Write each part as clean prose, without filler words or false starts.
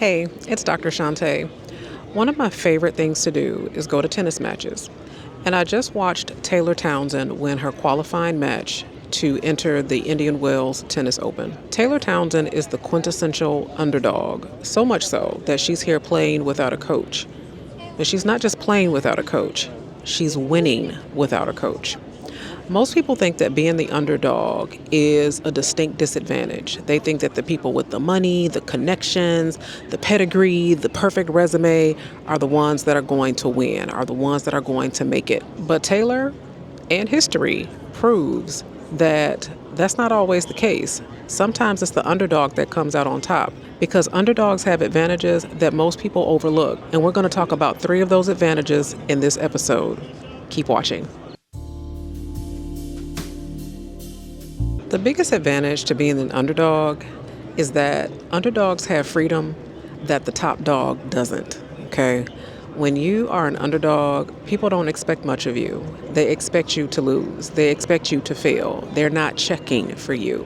Hey, it's Dr. Shantae. One of my favorite things to do is go to tennis matches. And I just watched Taylor Townsend win her qualifying match to enter the Indian Wells Tennis Open. Taylor Townsend is the quintessential underdog, so much so that she's here playing without a coach. But she's not just playing without a coach, she's winning without a coach. Most people think that being the underdog is a distinct disadvantage. They think that the people with the money, the connections, the pedigree, the perfect resume are the ones that are going to win, are the ones that are going to make it. But Taylor and history proves that that's not always the case. Sometimes it's the underdog that comes out on top because underdogs have advantages that most people overlook. And we're going to talk about 3 of those advantages in this episode. Keep watching. The biggest advantage to being an underdog is that underdogs have freedom that the top dog doesn't, okay? When you are an underdog, people don't expect much of you. They expect you to lose. They expect you to fail. They're not checking for you.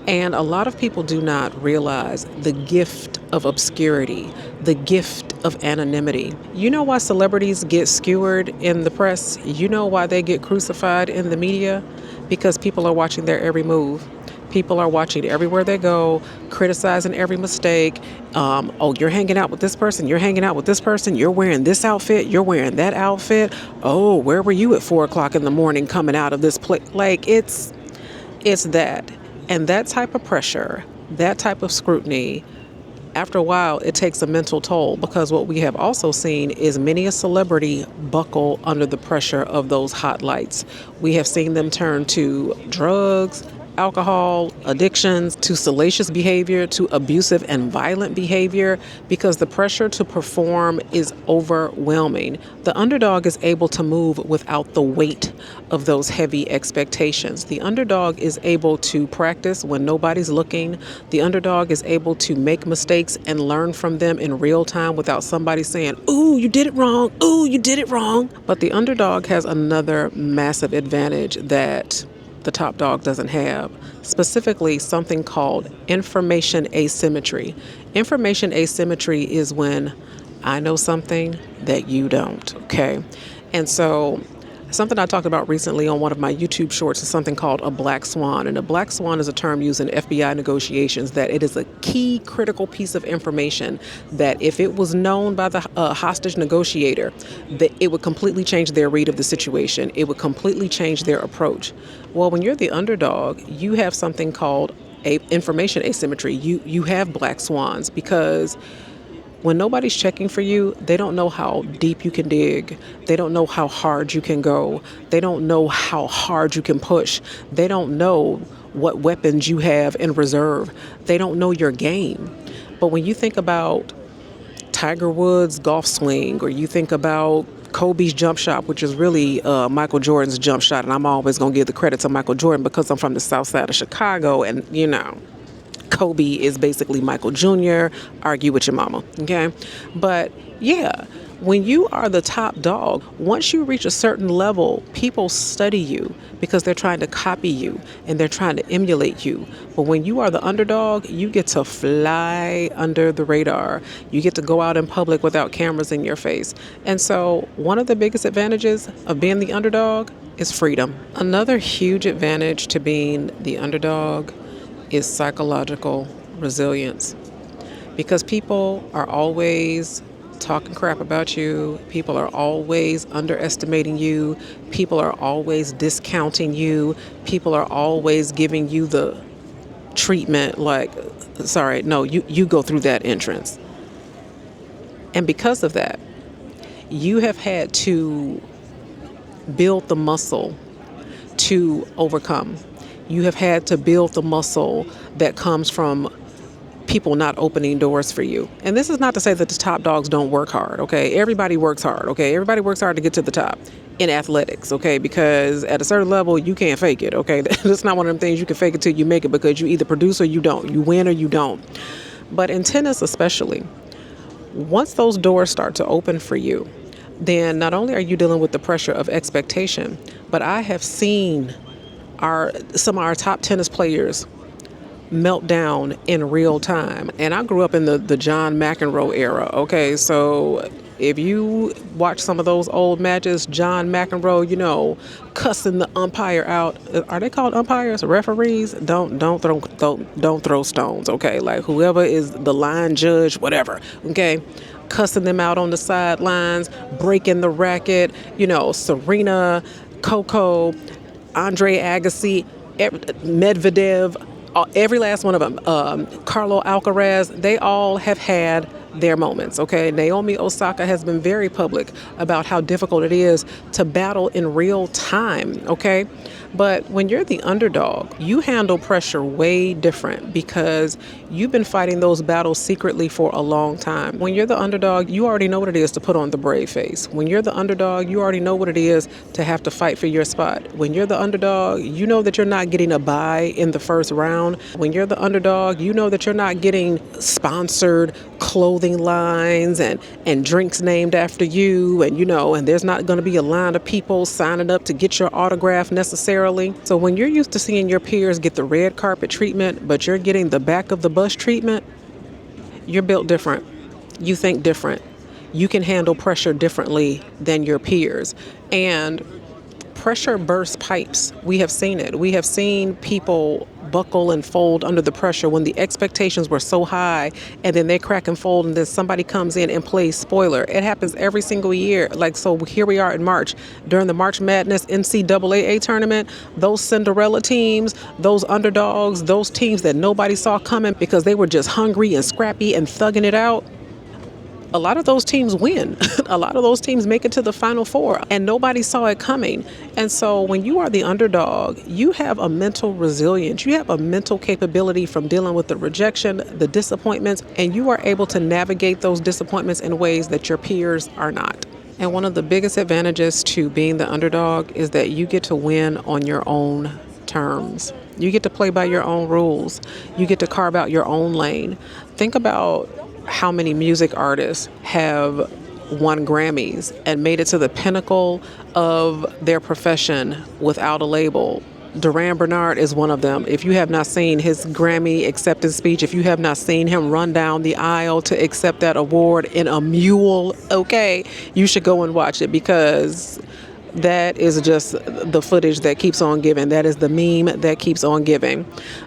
And a lot of people do not realize the gift of obscurity, the gift of anonymity. You know why celebrities get skewered in the press? You know why they get crucified in the media? Because people are watching their every move. People are watching everywhere they go, criticizing every mistake. Oh, you're hanging out with this person. You're hanging out with this person. You're wearing this outfit. You're wearing that outfit. Oh, where were you at 4 o'clock in the morning coming out of this place? Like it's that. And that type of pressure, that type of scrutiny, after a while, it takes a mental toll because what we have also seen is many a celebrity buckle under the pressure of those hot lights. We have seen them turn to drugs, alcohol, addictions, to salacious behavior, to abusive and violent behavior because the pressure to perform is overwhelming. The underdog is able to move without the weight of those heavy expectations. The underdog is able to practice when nobody's looking. The underdog is able to make mistakes and learn from them in real time without somebody saying, "Ooh, you did it wrong. Ooh, you did it wrong." But the underdog has another massive advantage that the top dog doesn't have, specifically something called information asymmetry. Information asymmetry is when I know something that you don't, okay? And so something I talked about recently on one of my YouTube shorts is something called a black swan. And a black swan is a term used in FBI negotiations that it is a key critical piece of information that if it was known by the hostage negotiator, that it would completely change their read of the situation. It would completely change their approach. Well, when you're the underdog, you have something called information asymmetry. You have black swans because when nobody's checking for you, they don't know how deep you can dig. They don't know how hard you can go. They don't know how hard you can push. They don't know what weapons you have in reserve. They don't know your game. But when you think about Tiger Woods' golf swing, or you think about Kobe's jump shot, which is really Michael Jordan's jump shot, and I'm always going to give the credit to Michael Jordan because I'm from the south side of Chicago, and Kobe is basically Michael Jr., argue with your mama, okay? But yeah, when you are the top dog, once you reach a certain level, people study you because they're trying to copy you and they're trying to emulate you. But when you are the underdog, you get to fly under the radar. You get to go out in public without cameras in your face. And so one of the biggest advantages of being the underdog is freedom. Another huge advantage to being the underdog is psychological resilience, because people are always talking crap about you. People are always underestimating you. People are always discounting you. People are always giving you the treatment like, sorry, no, you go through that entrance. And because of that, you have had to build the muscle to overcome. You have had to build the muscle that comes from people not opening doors for you. And this is not to say that the top dogs don't work hard, okay? Everybody works hard, okay? Everybody works hard to get to the top in athletics, okay? Because at a certain level, you can't fake it, okay? That's not one of them things you can fake it till you make it, because you either produce or you don't. You win or you don't. But in tennis especially, once those doors start to open for you, then not only are you dealing with the pressure of expectation, but I have seen some of our top tennis players melt down in real time. And I grew up in the John McEnroe era. Okay, so if you watch some of those old matches, John McEnroe, cussing the umpire out. Are they called umpires? Referees? Don't throw stones. Okay, like whoever is the line judge, whatever. Okay, cussing them out on the sidelines, breaking the racket. Serena, Coco, Andre Agassi, Medvedev, every last one of them, Carlo Alcaraz, they all have had their moments, okay? Naomi Osaka has been very public about how difficult it is to battle in real time, okay? But when you're the underdog, you handle pressure way different because you've been fighting those battles secretly for a long time. When you're the underdog, you already know what it is to put on the brave face. When you're the underdog, you already know what it is to have to fight for your spot. When you're the underdog, you know that you're not getting a bye in the first round. When you're the underdog, you know that you're not getting sponsored clothing lines and drinks named after you, and there's not going to be a line of people signing up to get your autograph necessarily. So when you're used to seeing your peers get the red carpet treatment, but you're getting the back of the bus treatment, you're built different. You think different. You can handle pressure differently than your peers. And pressure bursts pipes. We have seen it. We have seen people buckle and fold under the pressure when the expectations were so high, and then they crack and fold, and then somebody comes in and plays spoiler. It happens every single year. So here we are in March. During the March Madness NCAA tournament, those Cinderella teams, those underdogs, those teams that nobody saw coming because they were just hungry and scrappy and thugging it out, a lot of those teams win. A lot of those teams make it to the Final Four, and nobody saw it coming. And so when you are the underdog, you have a mental resilience. You have a mental capability from dealing with the rejection, the disappointments, and you are able to navigate those disappointments in ways that your peers are not. And one of the biggest advantages to being the underdog is that you get to win on your own terms. You get to play by your own rules. You get to carve out your own lane. Think about how many music artists have won Grammys and made it to the pinnacle of their profession without a label. Duran Bernard is one of them. If you have not seen his Grammy acceptance speech, if you have not seen him run down the aisle to accept that award in a mule, okay, you should go and watch it, because that is just the footage that keeps on giving. That is the meme that keeps on giving.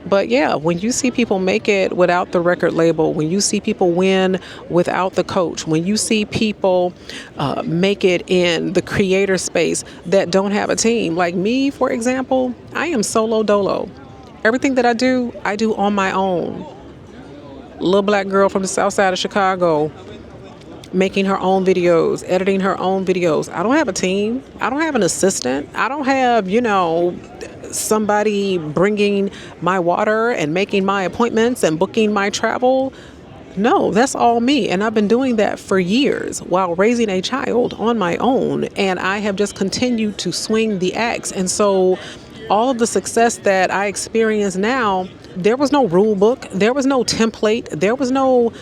But yeah, when you see people make it without the record label, when you see people win without the coach, when you see people make it in the creator space that don't have a team, like me, for example, I am solo dolo. Everything that I do on my own. Little black girl from the south side of Chicago, making her own videos, editing her own videos. I don't have a team. I don't have an assistant. I don't have, somebody bringing my water and making my appointments and booking my travel. No, that's all me. And I've been doing that for years while raising a child on my own. And I have just continued to swing the axe. And so all of the success that I experience now, there was no rule book. There was no template. There was no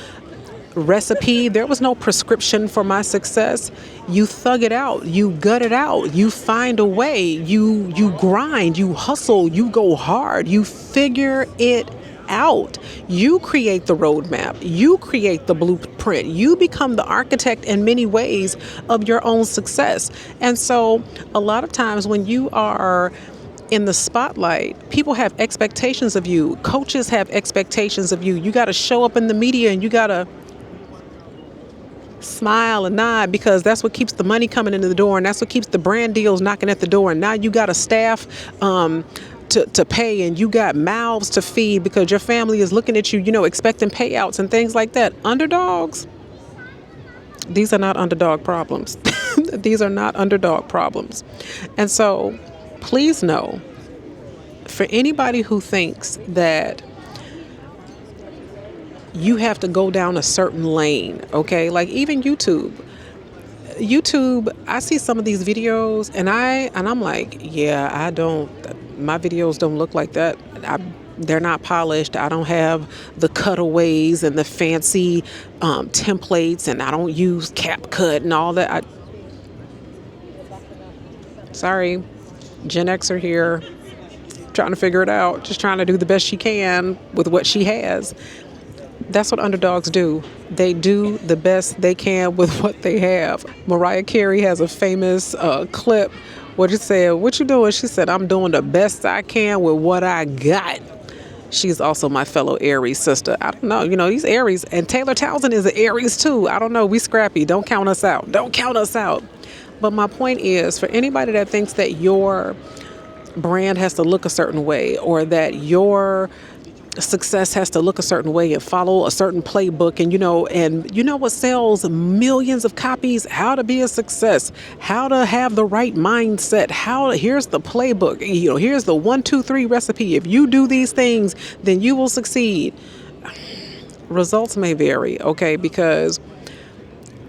recipe. There was no prescription for my success. You thug it out. You gut it out. You find a way. You grind. You hustle. You go hard. You figure it out. You create the roadmap. You create the blueprint. You become the architect in many ways of your own success. And so a lot of times when you are in the spotlight, people have expectations of you. Coaches have expectations of you. You got to show up in the media and you got to smile and nod, because that's what keeps the money coming into the door, and that's what keeps the brand deals knocking at the door. And now you got a staff to pay, and you got mouths to feed because your family is looking at you, expecting payouts and things like that. Underdogs, these are not underdog problems. These are not underdog problems. And so please know, for anybody who thinks that you have to go down a certain lane, okay? Like even YouTube, I see some of these videos and I'm like, yeah, my videos don't look like that. They're not polished. I don't have the cutaways and the fancy templates, and I don't use CapCut and all that. Sorry, Gen Xer here, trying to figure it out, just trying to do the best she can with what she has. That's what underdogs do. They do the best they can with what they have. Mariah Carey has a famous clip where she said, "What you doing?" She said, "I'm doing the best I can with what I got." She's also my fellow Aries sister. I don't know, these Aries, and Taylor Townsend is an Aries too. I don't know, we scrappy. Don't count us out. Don't count us out. But my point is, for anybody that thinks that your brand has to look a certain way, or that your success has to look a certain way and follow a certain playbook, and what sells millions of copies, how to be a success, how to have the right mindset, here's the playbook, here's the 1 2 3 recipe. If you do these things, then you will succeed. Results may vary, okay, because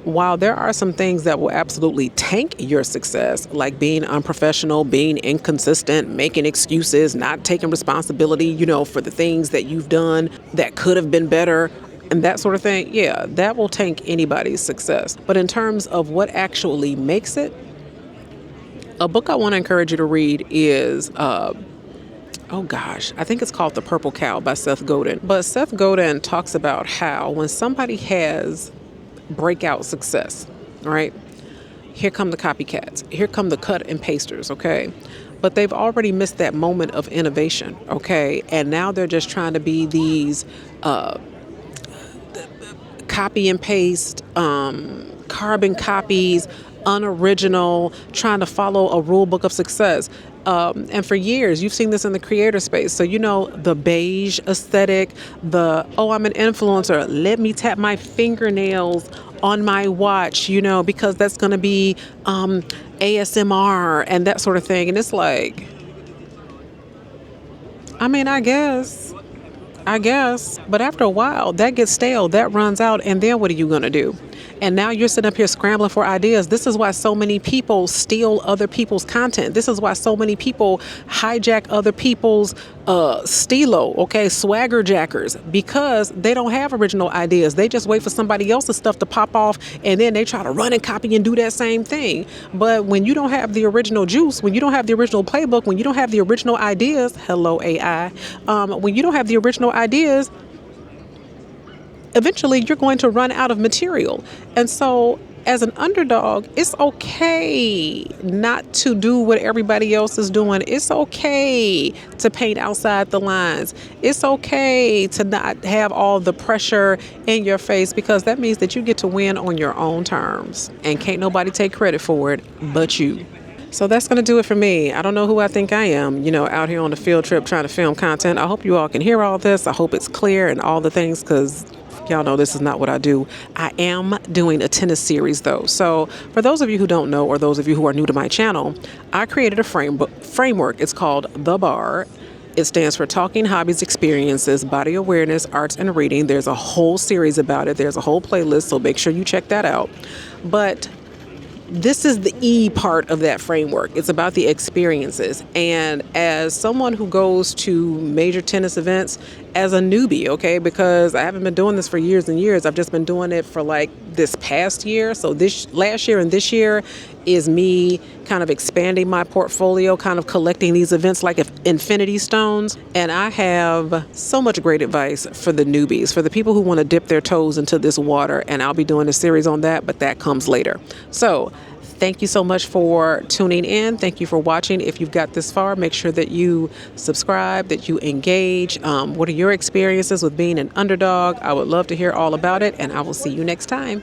while there are some things that will absolutely tank your success, like being unprofessional, being inconsistent, making excuses, not taking responsibility, for the things that you've done that could have been better, and that sort of thing, yeah, that will tank anybody's success. But in terms of what actually makes it, a book I want to encourage you to read is I think it's called The Purple Cow by Seth Godin. But Seth Godin talks about how when somebody has breakout success, right? Here come the copycats. Here come the cut and pasters, okay? But they've already missed that moment of innovation, okay? And now they're just trying to be these copy and paste, carbon copies, unoriginal, trying to follow a rule book of success. And for years, you've seen this in the creator space. So, the beige aesthetic, I'm an influencer. Let me tap my fingernails on my watch, because that's going to be ASMR and that sort of thing. And it's like, I guess. But after a while, that gets stale, that runs out. And then what are you going to do? And now you're sitting up here scrambling for ideas. This is why so many people steal other people's content. This is why so many people hijack other people's stilo, okay, swagger jackers, because they don't have original ideas. They just wait for somebody else's stuff to pop off, and then they try to run and copy and do that same thing. But when you don't have the original juice, when you don't have the original playbook, when you don't have the original ideas, hello AI, when you don't have the original ideas, eventually you're going to run out of material. And so as an underdog, it's okay not to do what everybody else is doing. It's okay to paint outside the lines. It's okay to not have all the pressure in your face, because that means that you get to win on your own terms, and can't nobody take credit for it but you. So that's going to do it for me. I don't know who I think I am, out here on the field trip trying to film content. I hope you all can hear all this. I hope it's clear and all the things, because y'all know this is not what I do. I am doing a tennis series though. So for those of you who don't know, or those of you who are new to my channel, I created a framework. It's called The Bar. It stands for Talking, Hobbies, Experiences, Body Awareness, Arts, and Reading. There's a whole series about it. There's a whole playlist, so make sure you check that out. But this is the E part of that framework. It's about the experiences. And as someone who goes to major tennis events as a newbie, okay, because I haven't been doing this for years and years. I've just been doing it for like this past year. So this last year and this year is me kind of expanding my portfolio, kind of collecting these events like infinity stones. And I have so much great advice for the newbies, for the people who want to dip their toes into this water. And I'll be doing a series on that, but that comes later. So thank you so much for tuning in. Thank you for watching. If you've got this far, make sure that you subscribe, that you engage. What are your experiences with being an underdog? I would love to hear all about it, and I will see you next time.